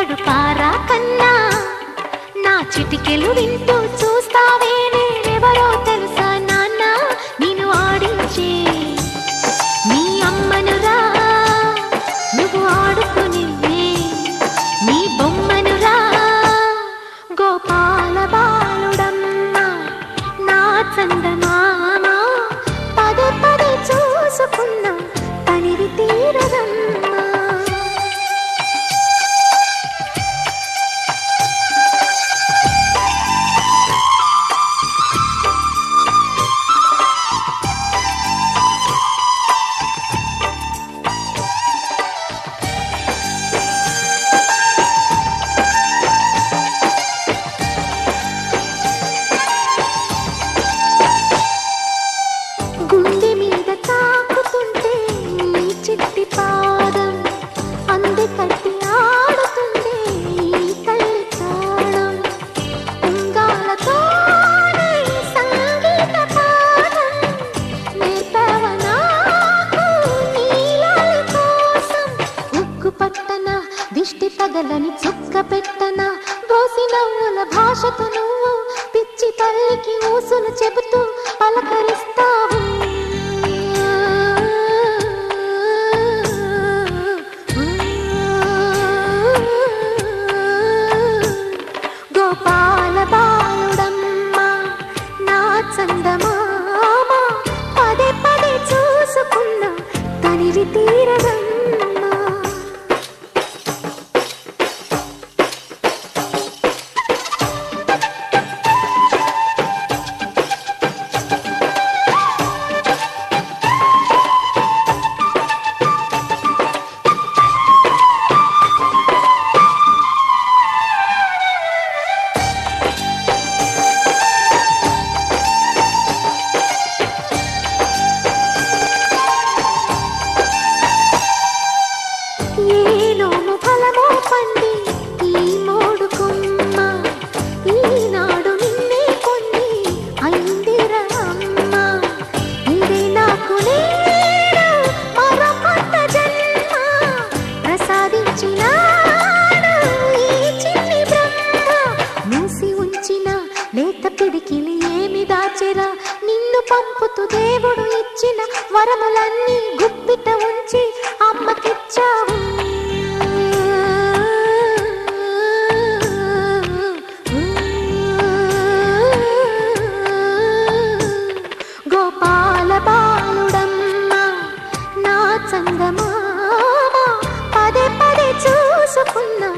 కడుపారా కన్నా నా చిటికెలు వింటూ చూస్తావే నేనెవరో తెలుసా నాన్న నిన్ను ఆడించే నీ అమ్మనురా నువ్వు ఆడుకుని నీ బొమ్మనురా గోపాల బాలుడమ్మ నా చందమామ పదే పదే చూసుకున్నా తనివి తీరదమ్మా పగలని చుక్క పెట్టన దోసి నవ్వుల భాషతో నువ్వు పిచ్చి తల్లికి ఊసులు చెబుతూ పలకరిస్తావు గోపాల బాలుడమ్మ నా చందమామ పదే పదే చూసుకున్నా తనివి తీరదమ్మ నిన్ను పంపుతూ దేవుడు ఇచ్చిన వరములన్నీ గుప్పిట ఉంచి అమ్మకిచ్చావు గోపాల బాలుడమ్మ నా చందమామ పదే పదే చూసుకున్నా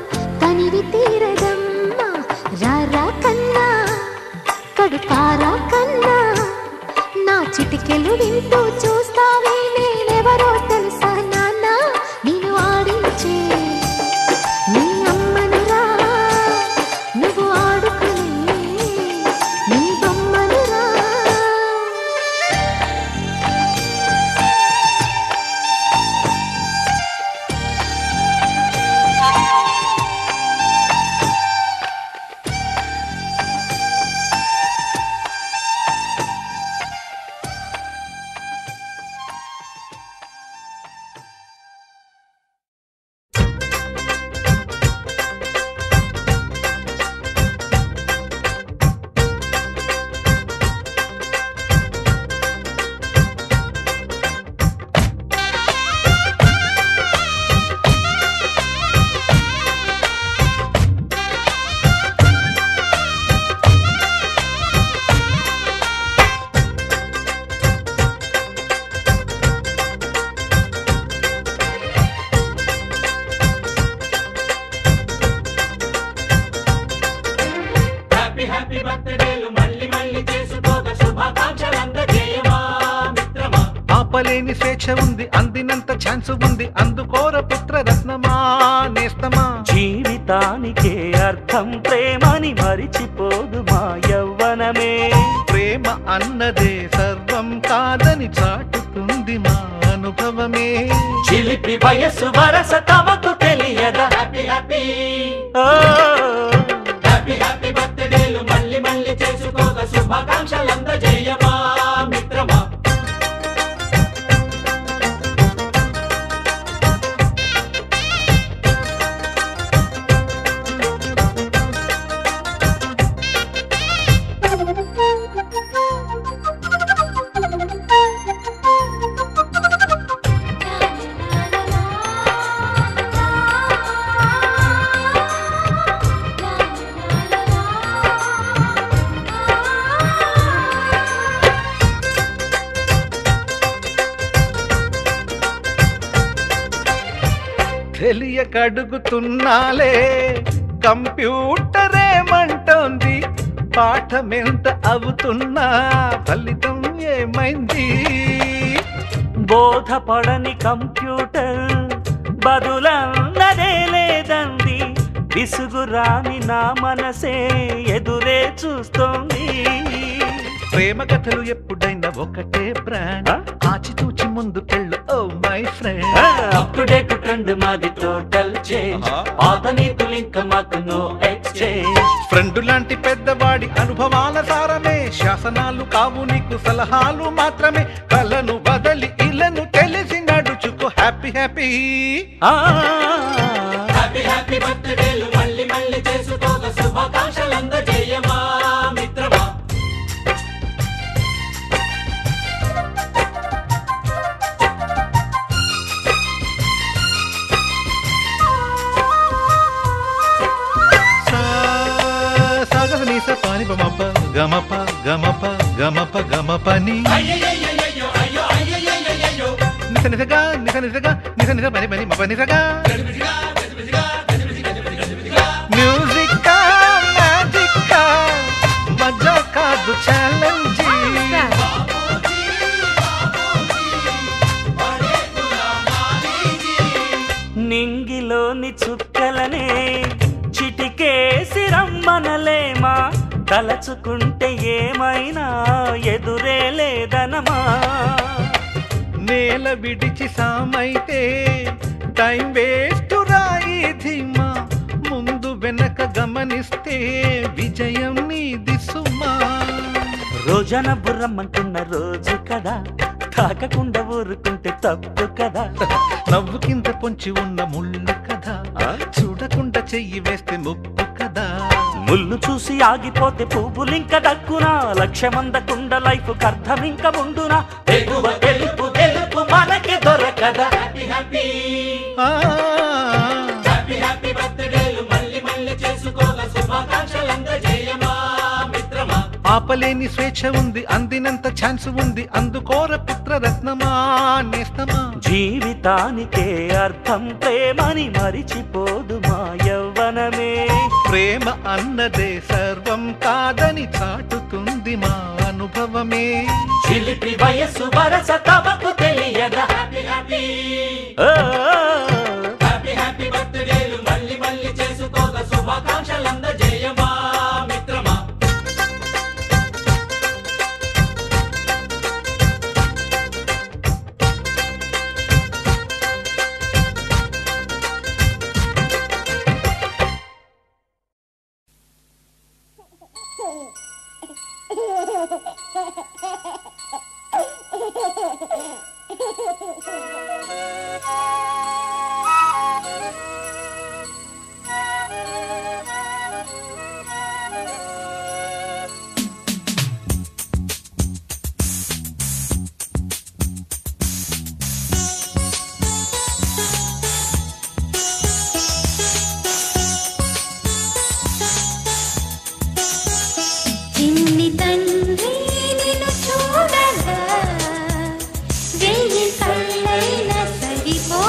తనివి తీరదమ్మ రారా కన్నా కడుపారా కన్నా నా చిటికెలు వింటూ చూస్తావే నేనెవరో తెలుసా నాన్న నిన్ను ఆడించే నీ అమ్మనురా నువ్వు ఆడుకునే నీ బొమ్మనురా ఆపలేని స్వేచ్ఛ ఉంది అందినంత ఛాన్స్ ఉంది అందుకోర పుత్ర రత్నమా నేస్తమా జీవితానికే అర్థం ప్రేమని మరిచిపోదు మా యవ్వనమే ప్రేమ అన్నదే సర్వం కాదని చాటుతుంది మా అనుభవమే చిలిపి వయసు వరస తమకు తెలియదా హ్యాపీ హ్యాపీ హ్యాపీ హ్యాపీ బర్త్డేలు మళ్ళీ మళ్ళీ చేసుకోక శుభాకాంక్షలు అందజేయమా మిత్రమా తెలియకడుగుతున్నాలే కంప్యూటరేమంటోంది పాఠమెంత అవుతున్నా ఫలితం ఏమైంది బోధపడని కంప్యూటర్ బదులన్నదే లేదంది విసుగురాని నా మనసే ఎదురే చూస్తోంది ప్రేమ కథలు ఎప్పుడైనా ఒకటే బ్రాండ్ ఆచితూచి ముందుకెళ్ళు oh my friend up to date trend మాది టోటల్ చేంజ్ పాత నీతులు ఇంకా మాకు నో ఎక్స్చేంజ్ ఫ్రెండ్ లాంటి పెద్దవాడి అనుభవాల సారమే శాసనాలు కావు నీకు సలహాలు మాత్రమే కలను బదలి ఇలను తెలిసి నడుచుకో హ్యాపీ హ్యాపీ హ్యాపీ హ్యాపీ బర్త్డేలు మళ్ళీ మళ్ళీ చేసుకోక శుభాకాంక్షలు అందజేయమా మిత్రమా గమప గమప గమప గమప గమపని నిస నిసగా నిస నిసగా నిస నిస పని పని మప నిసగా మ్యూజిక్ మ్యాజిక్ మజా కాదు ఛాలెంజ్ నింగిలోని చుక్కలనే చిటికేసి రమ్మనలేమా తలచుకుంటే ఏమైనా ఎదురే లేదనమా నేల విడిచి సామైతే టైం వేస్ట్ రాయి ధీమా ముందు వెనక గమనిస్తే విజయం నీది సుమా రోజన బుర్రమ్మంటున్న రోజు కదా తాకకుండా ఊరుకుంటే తప్పు కదా నవ్వుకింత పొంచి ఉన్న ముళ్ళు కదా చూడకుండా చెయ్యి వేస్తే ముప్పు కదా ముళ్ళు చూసి ఆగిపోతే పువ్వులింక దక్కునా లక్ష్యమందకుండా లైఫ్ అర్థం ఇంక ఉండునా తెలుగు తెలుపు తెలుపు మనకి దొరకదా హ్యాపీ హ్యాపీ హ్యాపీ హ్యాపీ బర్త్డేలు మళ్ళీ మళ్ళీ చేసుకోక శుభాకాంక్షలు అందజేయమా మిత్రమా ఆపలేని స్వేచ్ఛ ఉంది అందినంత ఛాన్స్ ఉంది అందుకోర పుత్రరత్నమా నేస్తమా జీవితానికే అర్థం ప్రేమని మరిచిపోదు మా యవ్వనమే ప్రేమ అన్నదే సర్వం కాదని చాటుతుంది మా అనుభవమే చిలిపి వయస్సు వరస తమకు తెలియదా హ్యాపీ హ్యాపీ ఓ హ్యాపీ హ్యాపీ బర్త్డేలు మళ్ళీ మళ్ళీ చేసుకోక శుభాకాంక్షలు అందజేయమా మిత్రమా చిన్ని తండ్రి నిన్ను చూడగా వెయ్యి కళ్ళైన సరిపో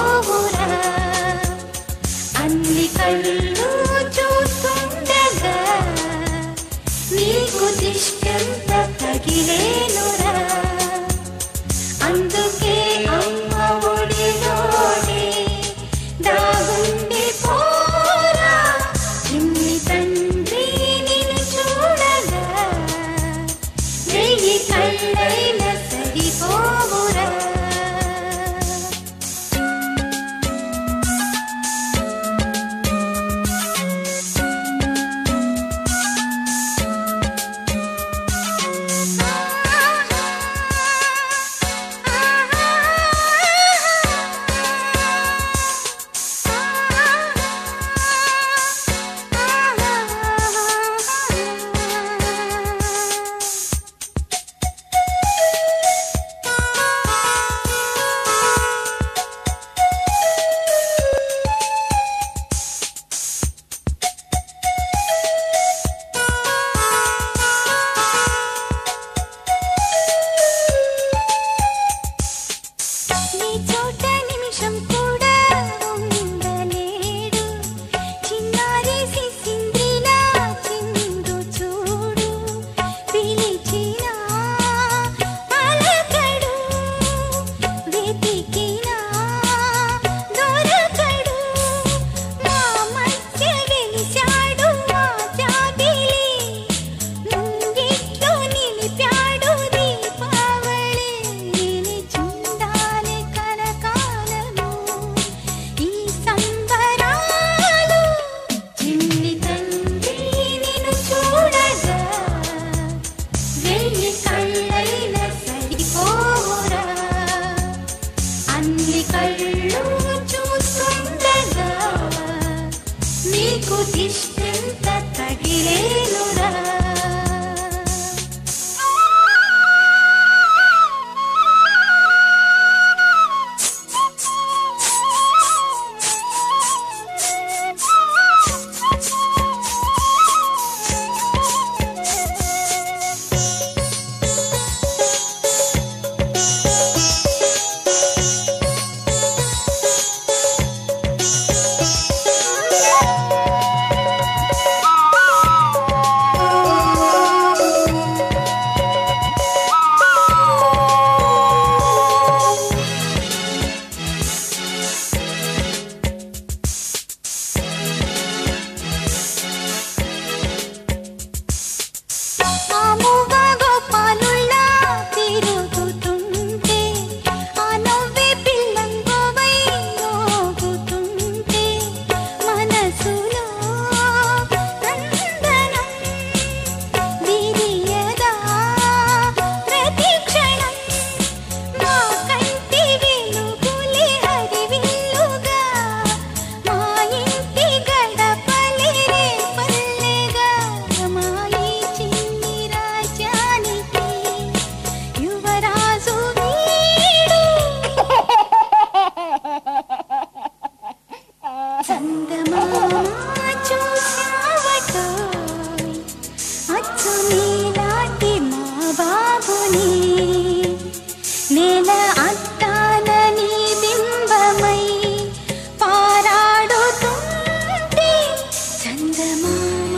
చందమామ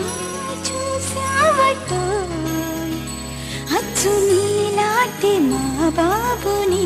చూసావటోయ్ అచ్చు నీలాంటి మా బాబుని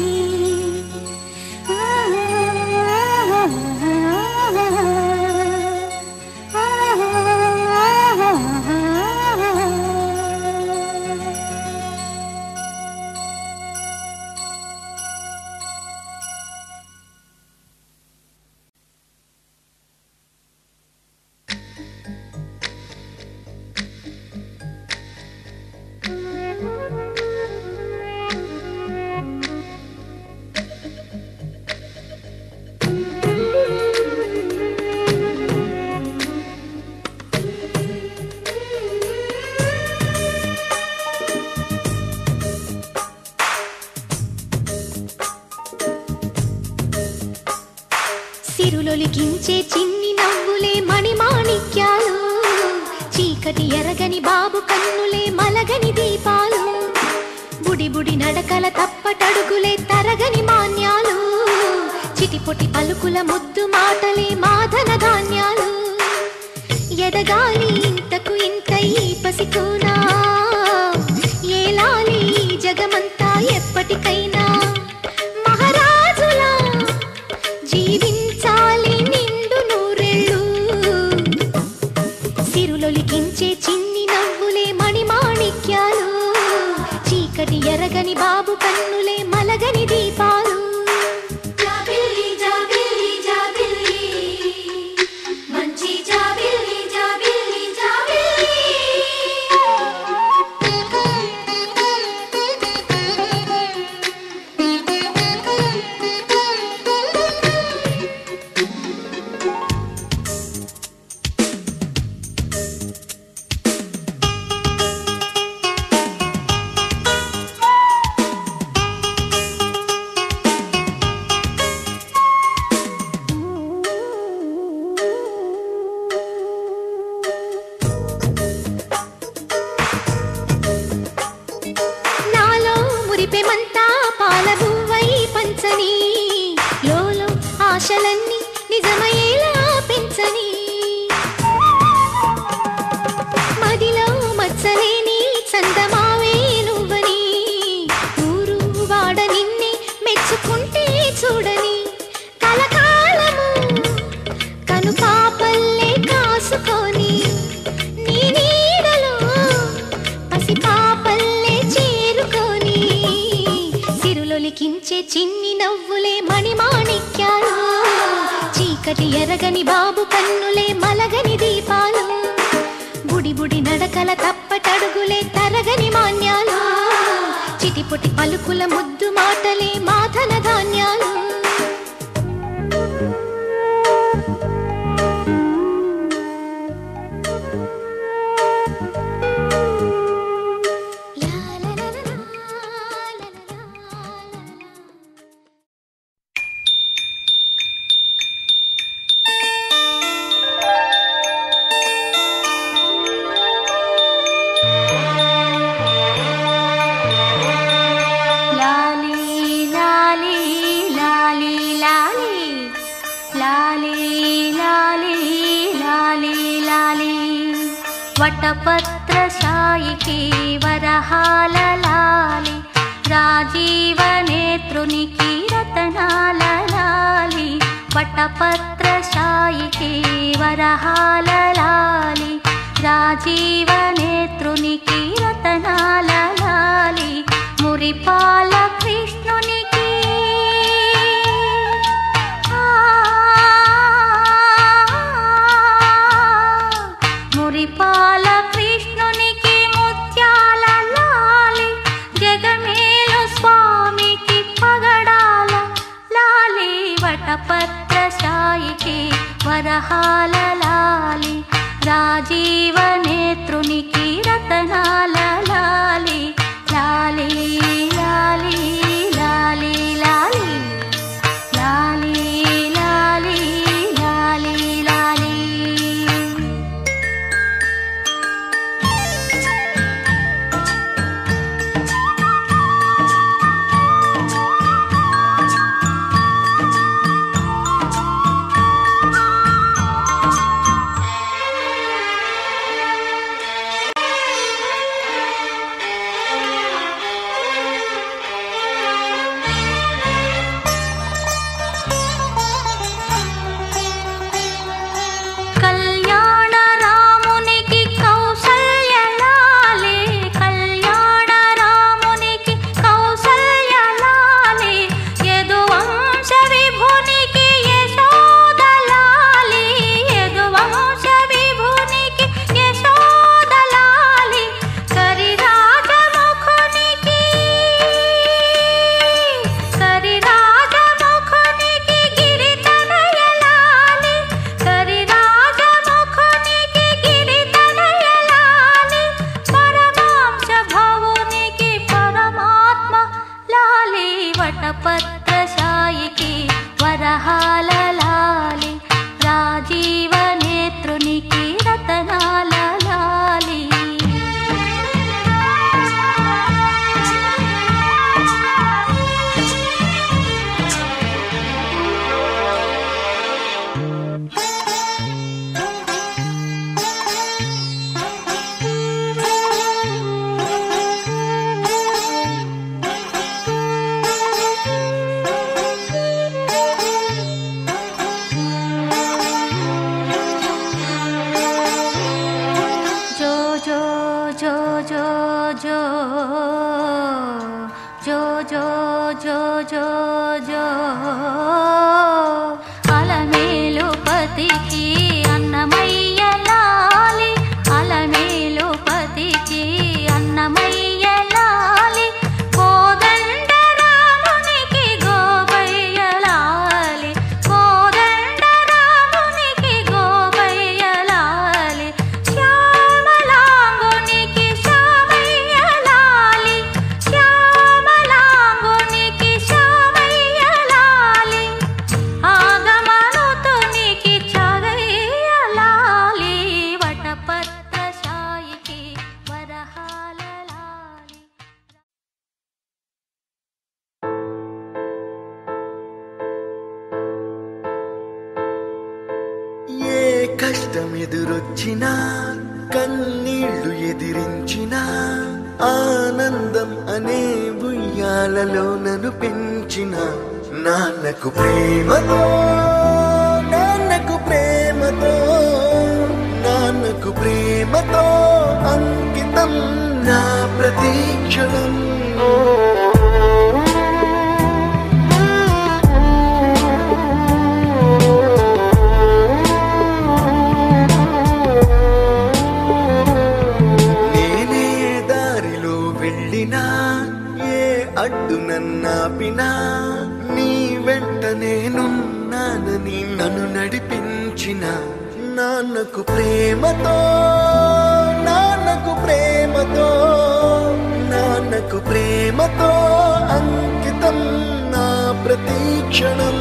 సిరులొలికించే చిన్ని నవ్వులే మణిమాణిక్యాలు చీకటి ఎరగని బాబు కన్నులే మలగని దీపాలు బుడి బుడి నడకల తప్పటడుగులే తరగని మాన్యాలు చిటిపొటి పలుకుల ముద్దు మాటలే మాధన ధాన్యాలు ఎదగాలి ఇంతకు ఇంత ఈ పసికోనా ఏలాలి జగమంతా ఎప్పటికైనా మహారాజులా జీవించాలి నిండు నూరెళ్ళు సిరులొలికించే చిన్ని నవ్వులే మణిమాణిక్యాలు చీకటి ఎరగని బాబు కన్నులే మలగని దీపాలు జాబిల్లి జాబిల్లి జాబిల్లి మంచి జాబిల్లి జాబిల్లి జాబిల్లి మురిపెమంతా పాలబువ్వై పంచని లోలో ఆశలన్నీ నిజమయ్యేలా పెంచని మదిలో మచ్చలేని చందమావే నువ్వని ఊరు వాడ నిన్నే మెచ్చుకుంటే చూడని కలకాలము కను పాపల్లే కాసుకొని నీ నీడలో పసి పాపల్లే చేరుకొని సిరులొలికించే చిన్ని నవ్వులే మణిమాణిక్యాలు చీకటి ఎరగని బాబు కన్నులే మలగని దీపాలు బుడి బుడి నడకల తప్పటడుగులే తరగని మాన్యాలు చిటిపొటి పలుకుల ముద్దు మాటలే మాధన ధాన్యాలు వటపత్రశాయికి వరహాల లాలి రాజీవనేత్రునికి రతనాల లాలి వటపత్రశాయికి వరహాల లాలి రాజీవనేత్రునికి రతనాల లాలి మురిపాల కృష్ణునికి మురిపాల కృష్ణునికి ముత్యాల లాలి జగమేలు స్వామికి పగడాల లాలి వటపత్రశాయికి వరహాల లాలి రాజీవనేత్రునికి రతనాల లాలి లాలి లాలి లాలి లాలి లాలి లాలి లాలి లాలి జో జో జో జో జో జో జో జో అలమేలు పతికి అన్నమయ్య లాలి అలమేలు పతికి అన్నమయ్య లాలి కోదండ రామునికి గోపయ్య లాలి కోదండ రామునికి గోపయ్య లాలి శ్యామలాంగునికి శ్యామయ్య లాలి శ్యామలాంగునికి శ్యామయ్య లాలి ఆగమనుతునికి చగయ్య లాలి వటపత్ర శాయికి వరహాల లాలి ఏ కష్టం ఎదురొచ్చినా కన్నీళ్లు ఎదిరించినా ఆనందం అనే ఉయ్యాలలో నన్ను పెంచిన నాన్నకు ప్రేమతో నాన్నకు ప్రేమతో నాన్నకు ప్రేమతో అంకితం నా ప్రతీక్షణం నేనే దారిలో వెళ్ళినా ఏ అడ్డు నన్నాపినా నీ వెంట నేనున్నానని నన్ను నడిపించిన నాన్నకు ప్రేమతో నాన్నకు ప్రేమతో నాన్నకు ప్రేమతో అంకితం నా ప్రతీక్షణం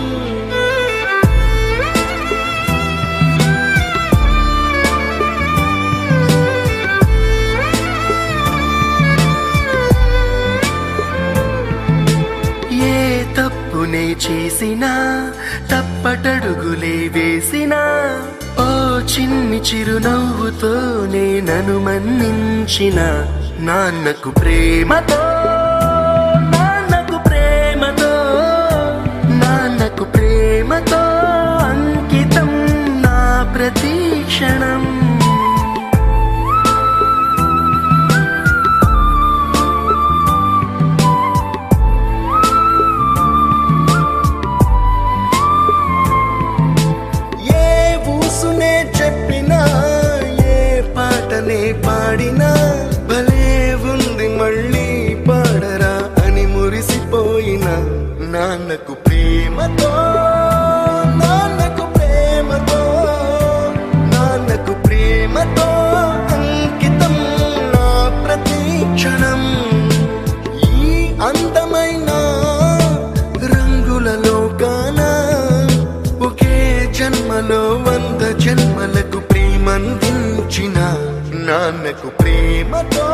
ఏ తప్పునే చేసినా తప్పటడుగులే వేసినా ఓ చిన్ని చిరునవ్వుతోనే నన్ను మన్నించిన నాన్నకు ప్రేమతో నాన్నకు ప్రేమతో నాన్నకు ప్రేమతో అంకితం నా ప్రతీక్షణం చెప్పినా ఏ పాటనే పాడినా భలే ఉంది మళ్ళీ పాడరా అని మురిసిపోయిన నాన్నకు ప్రేమతో నాన్నకు ప్రేమతో నాన్నకు ప్రేమతో అంకితం నా ప్రతీక్షణం ఈ అందమైన రంగుల లోకాన ఒకే జన్మలో 100 జన్మలకు ప్రేమందించిన నాన్నకు ప్రేమతో